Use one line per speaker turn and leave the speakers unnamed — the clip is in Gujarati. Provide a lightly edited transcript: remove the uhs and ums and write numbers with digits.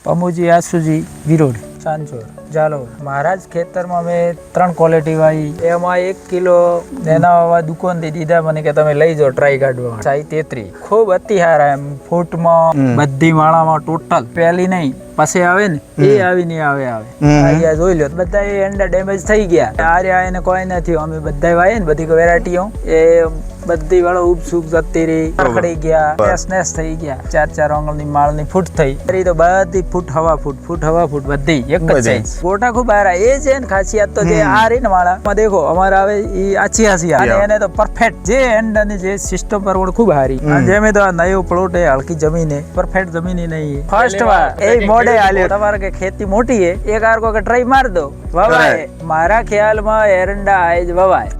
પમુજી, આસુજી, વિરોડ, ચાંચોર, જાલોર. મારા જ ખેતરમાં મેં 3 ક્વોલિટી વાવી. એમાં 1 કિલો એના વાવા દુકાનથી દીધા મને કે તમે લઈ જાઓ ટ્રાય કાઢવા. સાઈ 33 ખૂબ અતિ સારા એમ ફૂટમાં બધી માળામાં ટોટલ પહેલી નહીં પછી આવે ને એ આવીને આવે અહીંયા જોઈ લો બધા એ એંડા ડેમેજ થઈ ગયા. આરે એને કોઈ નથી. અમે બધા વાય ને બધી વેરાયટીઓ એ બધી વાળો ઉપસુપ જતી રહી, પકડી ગયા, નેસ થઈ ગયા. 4 આંગળની માળની ફૂટ થઈ. એ તો બધી ફૂટ હવા ફૂટ બધી એક જ સાઈઝ. ગોટા ખૂબ આરા એ છે ને ખાસિયત તો જે આ રહી ને માળામાં દેખો અમારે આવે ઈ આછી અને એને તો પરફેક્ટ જે એન્ડ અને જે સિસ્ટમ પર ખૂબ હારી. જેમે તો આ નયો પ્લોટ એ હલકી જમીન હે, પરફેક્ટ જમીન નહીં. ફર્સ્ટ વાર એ મોડે આલ્યો. તમારે કે ખેતી મોટી હે એક આર કો કે ટ્રાય માર દો વવાય. મારા ખ્યાલમાં એરંડા આજ વવાય.